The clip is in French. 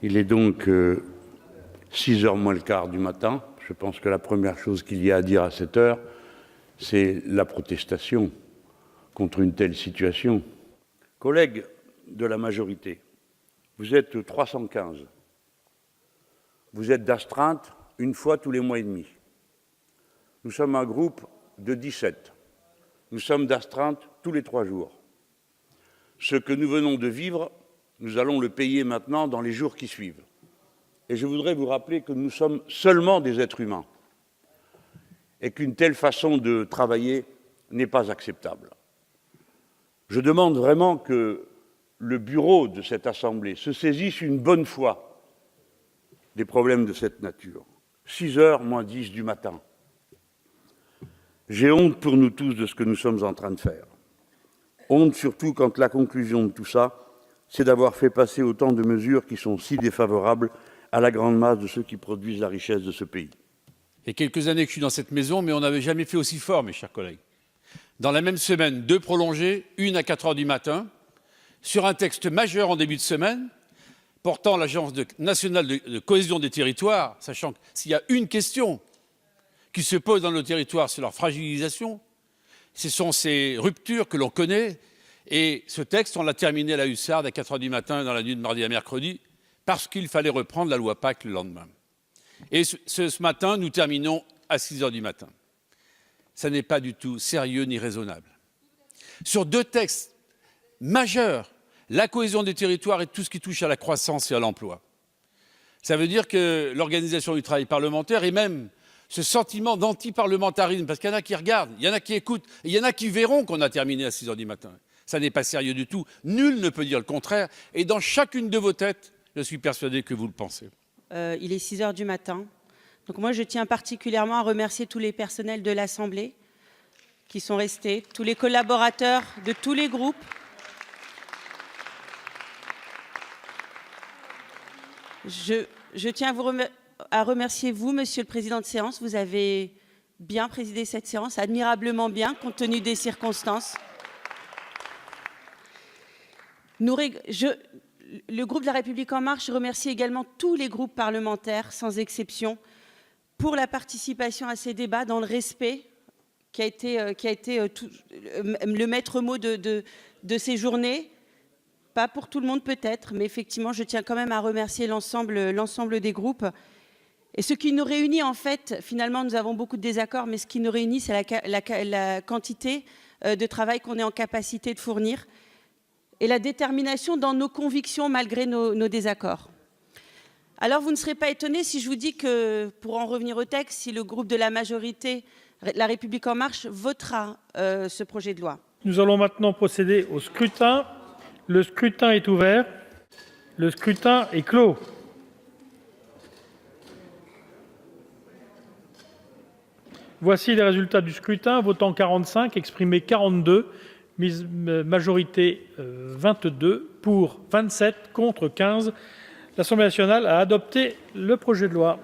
Il est donc 6h moins le quart du matin. Je pense que la première chose qu'il y a à dire à cette heure, c'est la protestation contre une telle situation. Collègues de la majorité, vous êtes 315. Vous êtes d'astreinte une fois tous les mois et demi. Nous sommes un groupe de 17. Nous sommes d'astreinte tous les 3 jours. Ce que nous venons de vivre, nous allons le payer maintenant dans les jours qui suivent. Et je voudrais vous rappeler que nous sommes seulement des êtres humains et qu'une telle façon de travailler n'est pas acceptable. Je demande vraiment que le bureau de cette Assemblée se saisisse une bonne fois des problèmes de cette nature. 6h moins 10 du matin. J'ai honte pour nous tous de ce que nous sommes en train de faire. Honte surtout quand la conclusion de tout ça, c'est d'avoir fait passer autant de mesures qui sont si défavorables à la grande masse de ceux qui produisent la richesse de ce pays. Il y a quelques années que je suis dans cette maison, mais on n'avait jamais fait aussi fort, mes chers collègues. Dans la même semaine, 2 prolongées, une à 4h du matin, sur un texte majeur en début de semaine, portant l'Agence nationale de cohésion des territoires, sachant que s'il y a une question qui se pose dans nos territoires, c'est leur fragilisation, ce sont ces ruptures que l'on connaît, et ce texte, on l'a terminé à la hussarde à 4h du matin, dans la nuit de mardi à mercredi, parce qu'il fallait reprendre la loi Pacte le lendemain. Et ce matin, nous terminons à 6h du matin. Ça n'est pas du tout sérieux ni raisonnable. Sur 2 textes majeurs, la cohésion des territoires et tout ce qui touche à la croissance et à l'emploi. Ça veut dire que l'organisation du travail parlementaire et même ce sentiment d'anti-parlementarisme, parce qu'il y en a qui regardent, il y en a qui écoutent, et il y en a qui verront qu'on a terminé à 6h du matin. Ça n'est pas sérieux du tout. Nul ne peut dire le contraire. Et dans chacune de vos têtes, je suis persuadé que vous le pensez. Il est 6h du matin. Donc moi, je tiens particulièrement à remercier tous les personnels de l'Assemblée qui sont restés, tous les collaborateurs de tous les groupes. Je tiens à remercier vous, Monsieur le Président de séance. Vous avez bien présidé cette séance, admirablement bien, compte tenu des circonstances. Le groupe de La République En Marche remercie également tous les groupes parlementaires, sans exception, pour la participation à ces débats dans le respect qui a été le maître mot de ces journées. Pas pour tout le monde peut-être, mais effectivement, je tiens quand même à remercier l'ensemble des groupes. Et ce qui nous réunit, en fait, finalement, nous avons beaucoup de désaccords, mais ce qui nous réunit, c'est la quantité de travail qu'on est en capacité de fournir et la détermination dans nos convictions malgré nos désaccords. Alors, vous ne serez pas étonnés si je vous dis que, pour en revenir au texte, si le groupe de la majorité, La République En Marche, votera ce projet de loi. Nous allons maintenant procéder au scrutin. Le scrutin est ouvert. Le scrutin est clos. Voici les résultats du scrutin. Votant 45, exprimé 42, majorité 22, pour 27, contre 15. L'Assemblée nationale a adopté le projet de loi.